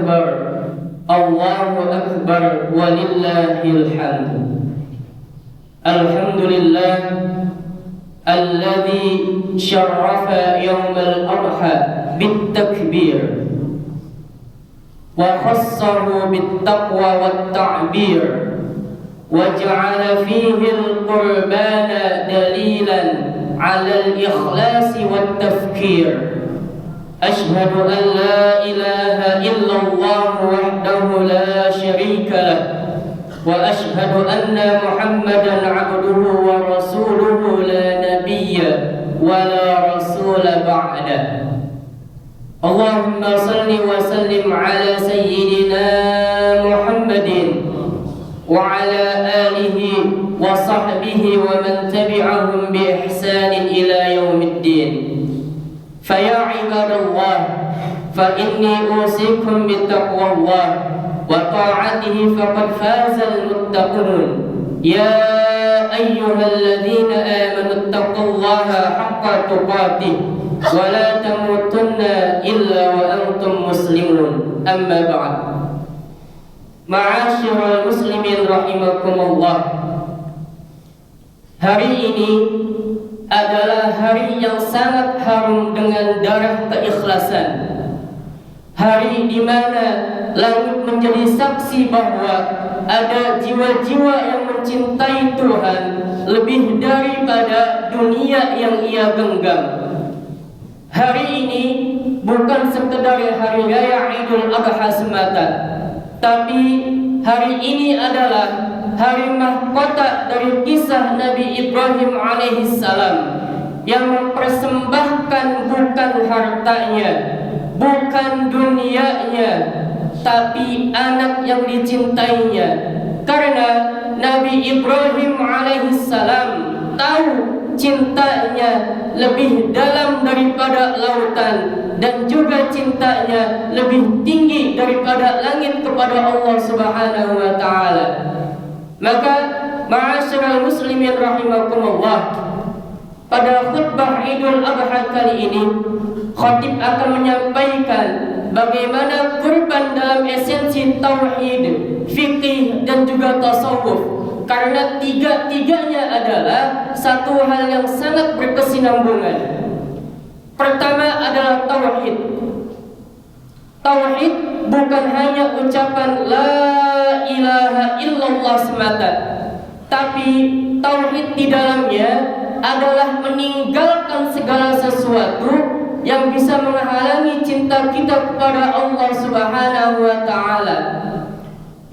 Akbar, Allahu Akbar, walillahil hamd. Alhamdulillah alladzi syarrafa yawmal adha bit-takbir wa khassahu bit-taqwa wat-ta'bir wa ja'ala fihi al-qurbana dalilan 'ala al-ikhlas wat-tafkir. Ashhadu an la ilaha illallah wahdahu la syarika lah wa ashhadu anna Muhammadan 'abduhu wa rasuluhu la nabiyya wa la rasula ba'da. Allahumma salli wa sallim ala sayyidina Muhammadin wa ala alihi wa sahbihi wa man tabi'ahum bi ihsanin ila yaumiddin. Faya ibadallah, fa inni usikum bittaqwallah wa ta'atihi faqad fazal muttaqun. Ya ayyuhalladzina amanu taqullaha haqqa tuqatih wa la tamutunna illa wa antum muslimun. Amma ba'd. Ma'asyiral muslimin rahimakumullah. Hari ini adalah hari yang sangat harum dengan darah keikhlasan. Hari di mana langit menjadi saksi bahwa ada jiwa-jiwa yang mencintai Tuhan lebih daripada dunia yang ia genggam. Hari ini bukan sekedar hari raya Idul Adha semata, tapi hari ini adalah hari mahkota dari kisah Nabi Ibrahim alaihissalam yang mempersembahkan bukan hartanya, bukan dunianya, tapi anak yang dicintainya. Karena Nabi Ibrahim alaihissalam tahu cintanya lebih dalam daripada lautan dan juga cintanya lebih tinggi daripada langit kepada Allah Subhanahu wa taala. Maka ma'asyiral muslimin rahimakumullah, pada khutbah Idul Adha kali ini khatib akan menyampaikan bagaimana kurban dalam esensi tauhid, fikih dan juga tasawuf. Karena tiga-tiganya adalah satu hal yang sangat berkesinambungan. Pertama adalah tauhid. Tauhid bukan hanya ucapan la ilaha illallah semata, tapi tauhid di dalamnya adalah meninggalkan segala sesuatu yang bisa menghalangi cinta kita kepada Allah Subhanahu wa taala.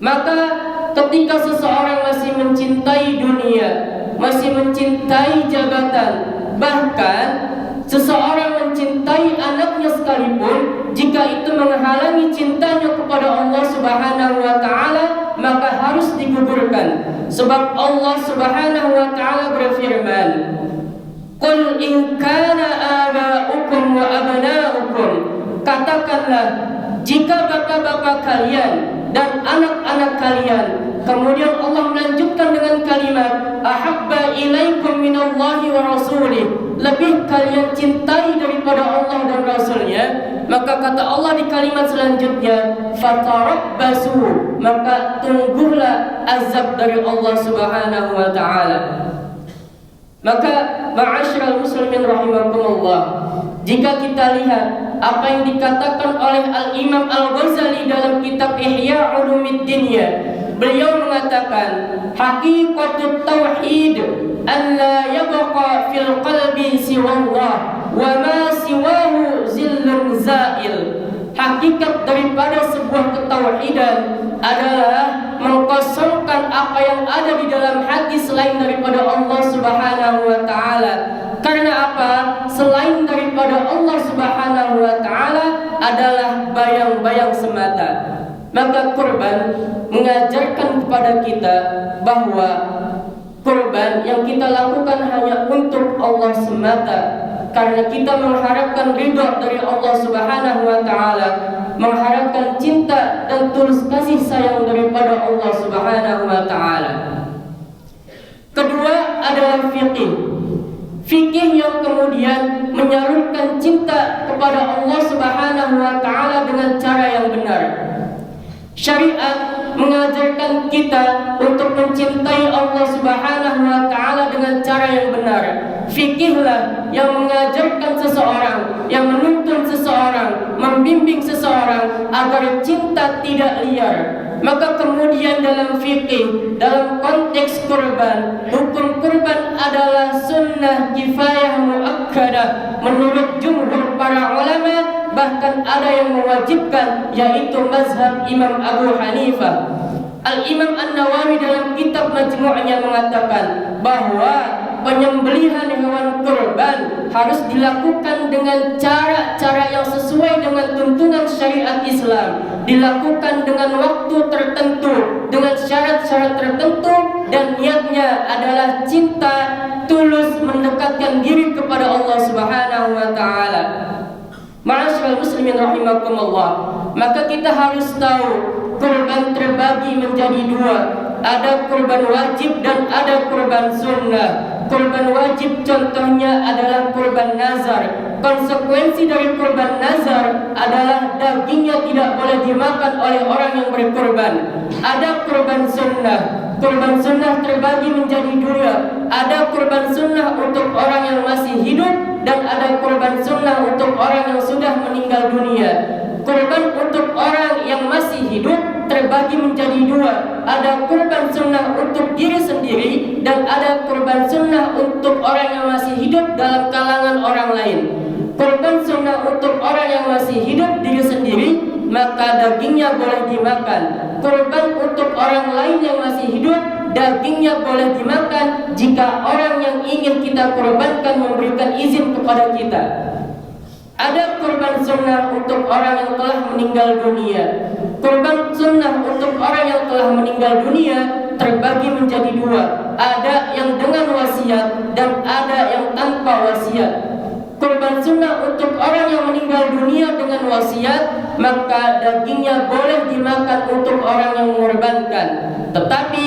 Maka ketika seseorang masih mencintai dunia, masih mencintai jabatan, bahkan seseorang mencintai anaknya sekalipun, jika itu menghalangi cintanya kepada Allah Subhanahu wa taala, maka harus digugurkan. Sebab Allah Subhanahu wa taala berfirman, "Qul in kana aba'ukum wa abna'ukum." Katakanlah, jika bapak-bapak kalian dan anak-anak kalian. Kemudian Allah melanjutkan dengan kalimat ahabba ilaikum minallahi wa rasulih, lebih kalian cintai daripada Allah dan Rasulnya. Maka kata Allah di kalimat selanjutnya fatarabbasu, maka tunggulah azab dari Allah Subhanahu wa taala. Maka ma'asyiral muslimin rahimakumullah, jika kita lihat apa yang dikatakan oleh Al-Imam Al-Ghazali dalam kitab Ihya Ulumuddin, beliau mengatakan haqiqatut tauhid an la yabqa fil qalbi siwallah wa ma siwahu zillun zail. Hakikat daripada sebuah ketauhidan adalah mengkosongkan apa yang ada di dalam hati selain daripada Allah Subhanahu wa taala. Karena apa? Selain daripada Allah Subhanahu wa taala adalah bayang-bayang semata. Maka kurban mengajarkan kepada kita bahwa kurban yang kita lakukan hanya untuk Allah semata, karena kita mengharapkan ridha dari Allah Subhanahu wa taala, mengharapkan cinta dan tulus kasih sayang daripada Allah Subhanahu wa taala. Kedua adalah fikih. Fikih yang kemudian menyalurkan cinta kepada Allah Subhanahu wa taala dengan cara yang benar. Syariat mengajarkan kita untuk mencintai Allah Subhanahu wa taala dengan cara yang benar. Fikihlah yang mengajarkan seseorang, yang menuntun seseorang, membimbing seseorang agar cinta tidak liar. Maka kemudian dalam fikih, dalam konteks kurban, hukum kurban adalah sunnah kifayah muakkadah menurut jumhur para ulama. Bahkan ada yang mewajibkan, yaitu mazhab Imam Abu Hanifah. Al-Imam An-Nawawi dalam kitab Majmu'nya mengatakan bahwa penyembelihan hewan kurban harus dilakukan dengan cara-cara yang sesuai dengan tuntunan syariat Islam, dilakukan dengan waktu tertentu, dengan syarat-syarat tertentu, dan niatnya adalah cinta tulus mendekatkan diri kepada Allah Subhanahu wa taala. Ma'asyiral muslimin rahimakumullah, maka kita harus tahu kurban terbagi menjadi dua. Ada kurban wajib dan ada kurban sunnah. Kurban wajib contohnya adalah kurban nazar. Konsekuensi dari kurban nazar adalah dagingnya tidak boleh dimakan oleh orang yang berkurban. Ada kurban sunnah. Kurban sunnah terbagi menjadi dua. Ada kurban sunnah untuk orang yang masih hidup dan ada kurban sunnah untuk orang yang sudah meninggal dunia. Kurban untuk orang yang masih hidup terbagi menjadi dua. Ada kurban sunnah untuk diri sendiri dan ada kurban sunnah untuk orang yang masih hidup dalam kalangan orang lain. Kurban sunnah untuk orang yang masih hidup diri sendiri, maka dagingnya boleh dimakan. Kurban untuk orang lain yang masih hidup, dagingnya boleh dimakan jika orang yang ingin kita kurbankan memberikan izin kepada kita. Ada kurban sunnah untuk orang yang telah meninggal dunia. Kurban sunnah untuk orang yang telah meninggal dunia terbagi menjadi dua. Ada yang dengan wasiat dan ada yang tanpa wasiat. Kurban sunnah untuk orang yang meninggal dunia dengan wasiat, maka dagingnya boleh dimakan untuk orang yang mengorbankan. Tetapi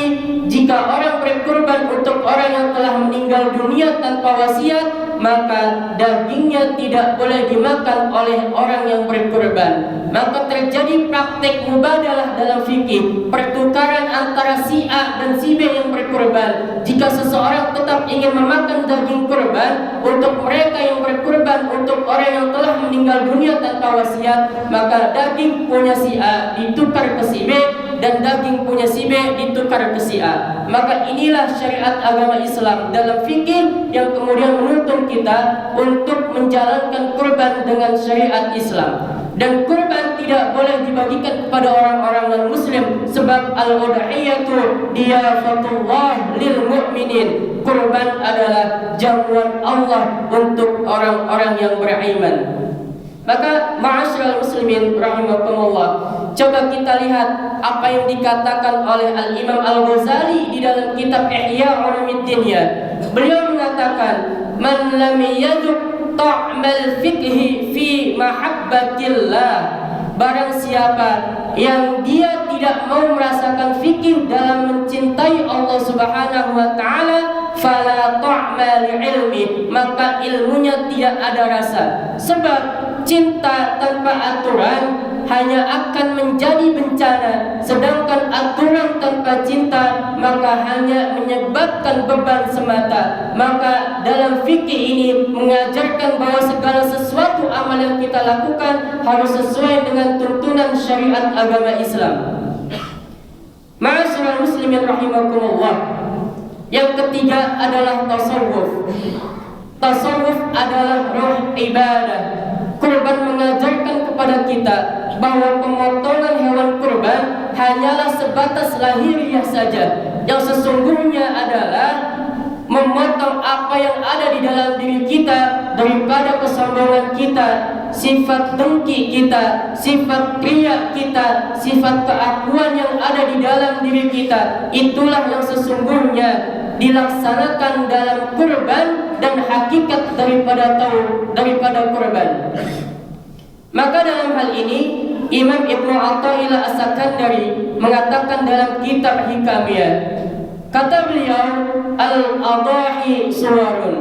jika orang berkurban untuk orang yang telah meninggal dunia tanpa wasiat, maka dagingnya tidak boleh dimakan oleh orang yang berkurban. Maka terjadi praktek mubadalah dalam fikih, pertukaran antara si A dan si B yang berkurban. Jika seseorang tetap ingin memakan daging kurban untuk mereka yang berkurban untuk orang yang telah meninggal dunia tanpa wasiat, maka daging punya si A ditukar ke si B dan daging punya si B ditukar ke si A. Maka inilah syariat agama Islam dalam fikih yang kemudian menuntun kita untuk menjalankan kurban dengan syariat Islam. Dan kurban tidak boleh dibagikan kepada orang-orang non-muslim, sebab al-udhiyatu diyafatullah lil mu'minin. Kurban adalah jamuan Allah untuk orang-orang yang beriman. Maka ma'asyiral muslimin rahimakumullah, coba kita lihat apa yang dikatakan oleh Al-Imam Al-Ghazali di dalam kitab Ihya Ulumuddin-nya. Beliau mengatakan, man lam yaduk ta'mal fikhi fi mahabbatillah, barang siapa yang dia tidak mau merasakan fikih dalam mencintai Allah Subhanahu wa taala, fala ta'mal ilmi, maka ilmunya tidak ada rasa. Sebab cinta tanpa aturan hanya akan menjadi bencana, sedangkan aturan tanpa cinta maka hanya menyebabkan beban semata. Maka dalam fikih ini mengajarkan bahwa segala sesuatu amal yang kita lakukan harus sesuai dengan tuntunan syariat agama Islam. Ma'asyiral muslimin rahimakumullah, yang ketiga adalah tasawuf. Tasawuf adalah roh ibadah. Kurban mengajarkan kepada kita bahwa pemotongan hewan kurban hanyalah sebatas lahiriah saja. Yang sesungguhnya adalah memotong apa yang ada di dalam diri kita daripada kesombongan kita, sifat dengki kita, sifat riya kita, sifat keakuan yang ada di dalam diri kita. Itulah yang sesungguhnya dilaksanakan dalam kurban dan hakikat daripada kurban. Maka dalam hal ini Imam Ibnu Athaillah As-Sakandari mengatakan dalam kitab Hikamiyah, kata beliau, al-adhahi suwarun,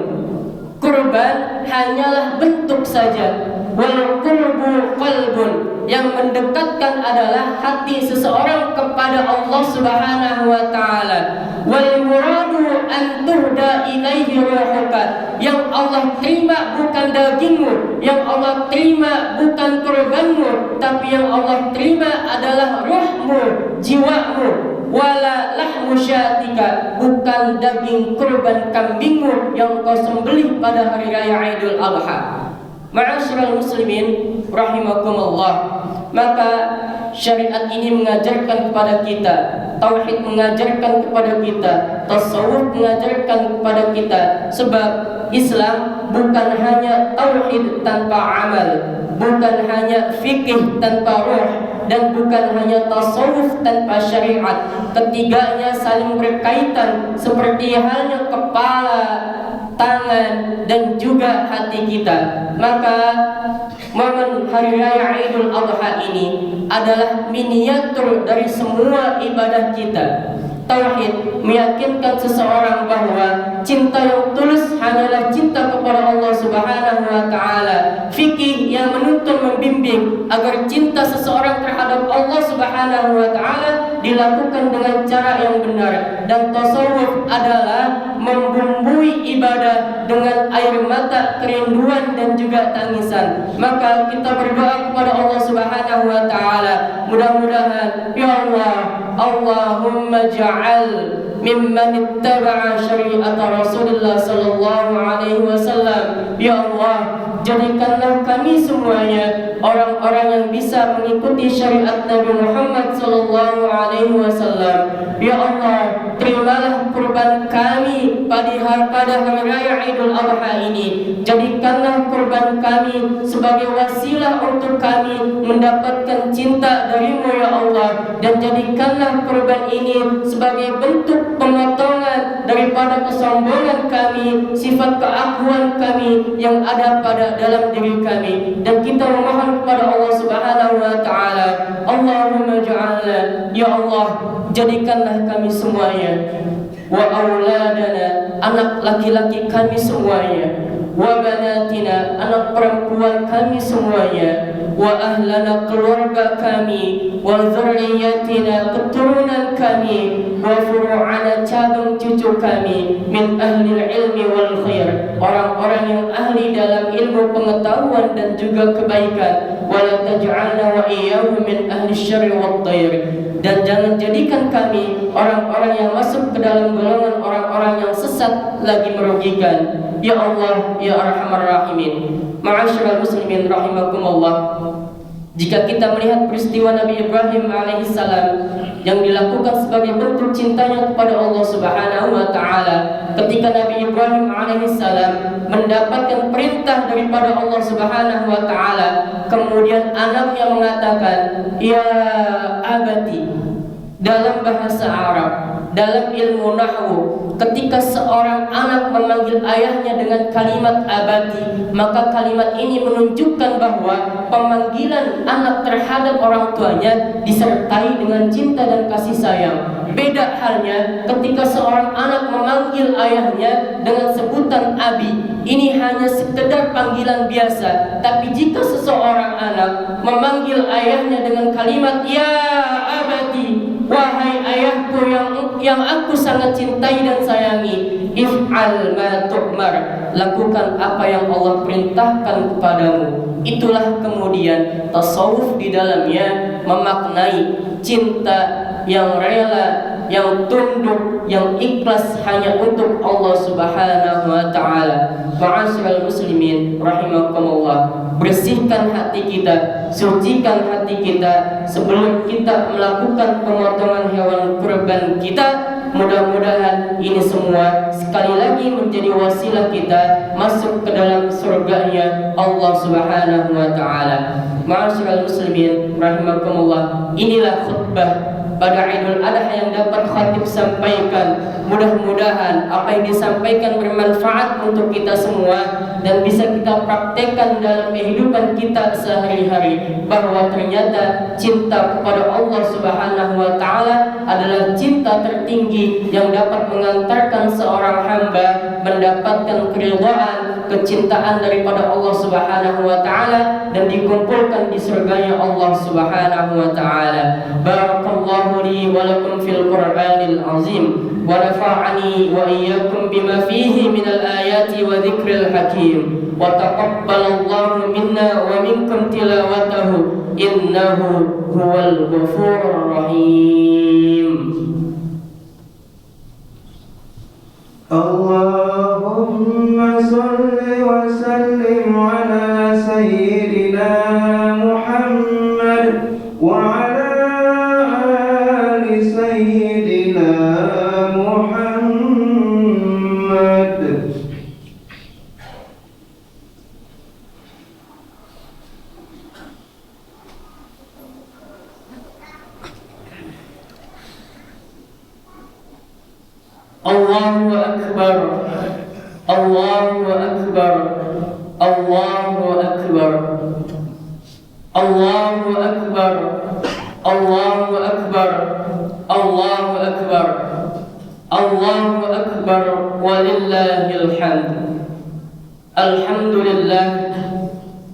kurban hanyalah bentuk saja, wal qurbu qalbun, yang mendekatkan adalah hati seseorang kepada Allah Subhanahu wa taala. Wal muradu an tuhda ilaihi ruhuka, yang Allah terima bukan dagingmu, yang Allah terima bukan kurbanmu, tapi yang Allah terima adalah ruhmu, jiwamu. Wala lahmu syatika, bukan daging kurban kambingmu yang kau sembelih pada hari raya Idul Adha. Ma'asyiral muslimin rahimakumullah, maka syariat ini mengajarkan kepada kita, tauhid mengajarkan kepada kita, tasawuf mengajarkan kepada kita. Sebab Islam bukan hanya tauhid tanpa amal, bukan hanya fikih tanpa ruh, dan bukan hanya tasawuf tanpa syariat. Ketiganya saling berkaitan seperti halnya kepala, tangan, dan juga hati kita. Maka momen hari raya Idul Adha ini adalah miniatur dari semua ibadah kita. Tauhid meyakinkan seseorang bahwa cinta yang tulus hanyalah cinta kepada Allah Subhanahu wa taala. Fikih yang menuntun membimbing agar cinta seseorang terhadap Allah Subhanahu wa taala dilakukan dengan cara yang benar. Dan tasawuf adalah membumbui ibadah dengan air mata, kerinduan, dan juga tangisan. Maka kita berdoa kepada Allah Subhanahu wa taala, mudah-mudahan ya Allah, Allahumma ja'al mimman ittaba'a syari'ata Rasulullah sallallahu alaihi wasallam. Ya Allah, jadikanlah kami semuanya orang-orang yang bisa mengikuti syariat Nabi Muhammad sallallahu alaihi wasallam. Ya Allah, terimalah kurban kami pada hari raya Idul Adha ini. Jadikanlah kurban kami sebagai wasilah untuk kami mendapatkan cinta darimu ya Allah, dan jadikanlah kurban ini sebagai bentuk pemotongan daripada kesombongan kami, sifat keakuan kami yang ada pada dalam diri kami. Dan kita memohon kepada Allah Subhanahu wa taala, Allahumma ja'alna, ya Allah, jadikanlah kami semuanya, wa auladana, anak laki-laki kami semuanya, wa banatina, anak perempuan kami semuanya, wa ahlana, keluarga kami, wa dzurriyyatina, keturunan kami, wa furu'ana, cabang cucu kami, min ahli ilmi wal khair, orang-orang yang ahli dalam ilmu pengetahuan dan juga kebaikan. Wa la taj'alna wa iyyahum min ahli syarri wat thair, dan jangan jadikan kami orang-orang yang masuk ke dalam golongan orang-orang yang sesat lagi merugikan. Ya Allah, ya Arhamar Rahimin. Ma'asyiral muslimin rahimakumullah, jika kita melihat peristiwa Nabi Ibrahim alaihissalam yang dilakukan sebagai bentuk cintanya kepada Allah Subhanahu wa taala, ketika Nabi Ibrahim alaihissalam mendapatkan perintah daripada Allah Subhanahu wa taala, kemudian anaknya mengatakan, "Ya abati." Dalam bahasa Arab, dalam ilmu nahwu, ketika seorang anak memanggil ayahnya dengan kalimat abati, maka kalimat ini menunjukkan bahwa pemanggilan anak terhadap orang tuanya disertai dengan cinta dan kasih sayang. Beda halnya ketika seorang anak memanggil ayahnya dengan sebutan abi, ini hanya sekedar panggilan biasa. Tapi jika seseorang anak memanggil ayahnya dengan kalimat ya abati, wahai ayahku yang aku sangat cintai dan sayangi, if'al ma tu'mar, lakukan apa yang Allah perintahkan kepadamu. Itulah kemudian tasawuf di dalamnya memaknai cinta yang rela, yang tunduk, yang ikhlas hanya untuk Allah Subhanahu wa taala. Ma'asyiral muslimin rahimakumullah, bersihkan hati kita, sucikan hati kita sebelum kita melakukan pemotongan hewan kurban kita. Mudah-mudahan ini semua sekali lagi menjadi wasilah kita masuk ke dalam surganya Allah Subhanahu wa taala. Ma'asyiral muslimin rahimakumullah, inilah khutbah pada Idul Adha yang dapat khatib sampaikan. Mudah-mudahan apa yang disampaikan bermanfaat untuk kita semua dan bisa kita praktekkan dalam kehidupan kita sehari-hari, bahwa ternyata cinta kepada Allah Subhanahu wa taala adalah cinta tertinggi yang dapat mengantarkan seorang hamba mendapatkan keridhaan, kecintaan daripada Allah Subhanahu wa taala dan dikumpulkan di surganya Allah Subhanahu wa taala. Barakallahu li wa lakum fil Qur'anil azim wa nafa'ani wa iyyakum bima fihi minal ayati wa dzikril hakim wa taqabbalallahu minna wa minkum tilawatahu innahu huwal ghafurur rahim. Allahumma salli wa sallim ala sayyidina Muhammad wa ala ali sayyidina Muhammad. Allahu akbar, Allahu akbar, Allahu akbar, Allahu akbar, Allahu akbar, Allahu akbar, Allahu akbar, walillahil hamd. Alhamdulillah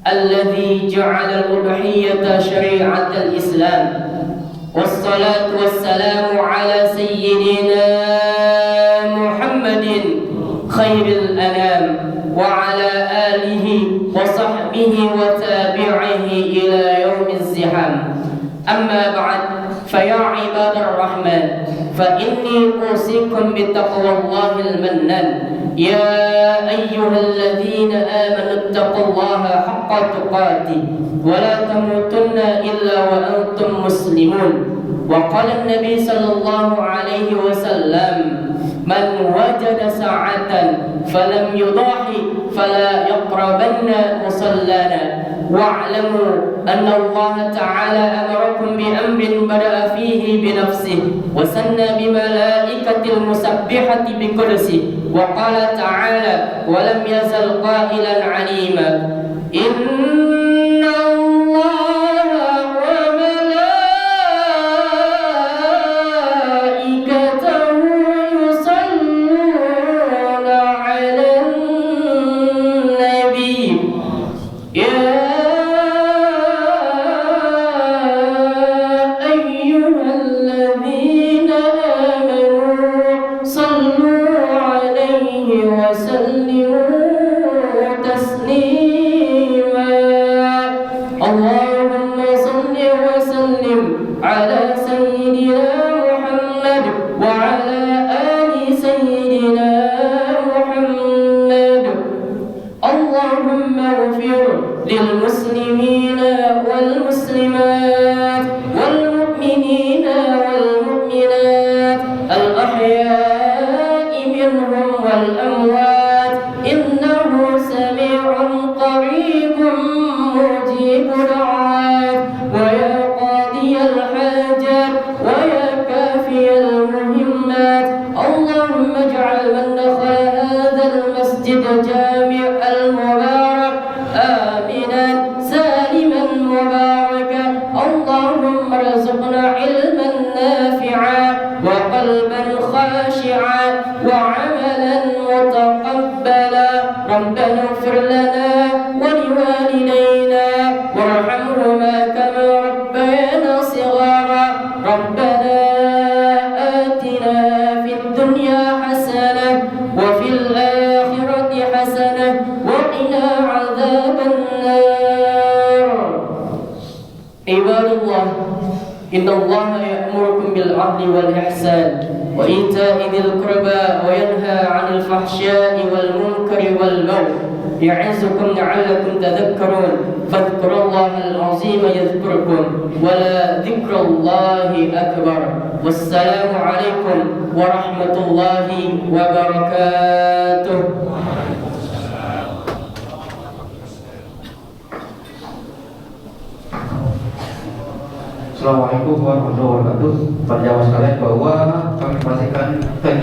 alladzi ja'ala al-udhiyyata syari'atal Islam. Wassalatu wassalamu ala sayyidina خير الأنام وعلى آله وصحبه وتابعه إلى يوم الزحام. أما بعد فيا عباد الرحمن فإني أوصيكم بتقوى الله المنان. يا أيها الذين آمنوا اتقوا الله حق تقاته ولا تموتن إلا وأنتم مسلمون. وقال النبي صلى الله عليه وسلم من وجد ساعة فلم يضاحي فلا يقربن مصلانا. واعلموا أن الله تعالى أمركم بأمر بدأ فيه بنفسه وسنى بملائكة المسبحة بقدسه وقال تعالى ولم يزل قائلا عليما إن للمسلمين والمسلمات والمؤمنين والمؤمنات الأحياء منهم والأموات إنه سميع قريب مجيب دعوات ويا قاضي الحاجات ويا كافي المهمات. اللهم اجعل من دخل هذا المسجد جامع المبارك آمنا سالما مباركا. اللهم ارزقنا علما نافعا وقلبا خاشعا وعملا متقبلا. ربنا اغفر لنا ولوالدينا وارحمهما كما ربيانا صغارا. ربنا آتنا في الدنيا حسنة وفي الآخرة حسنة وقنا عذاب النار. عباد الله إن الله يأمركم بالعدل والإحسان وإيتاء ذي القربى وينهى عن الفحشاء والمنكر والبغي يعظكم لعلكم تذكرون. فاذكروا الله العظيم يذكركم ولذكر الله أكبر. والسلام عليكم ورحمة الله وبركاته. Assalamualaikum warahmatullahi wabarakatuh. Para jamaah sekalian, bahwa kami pastikan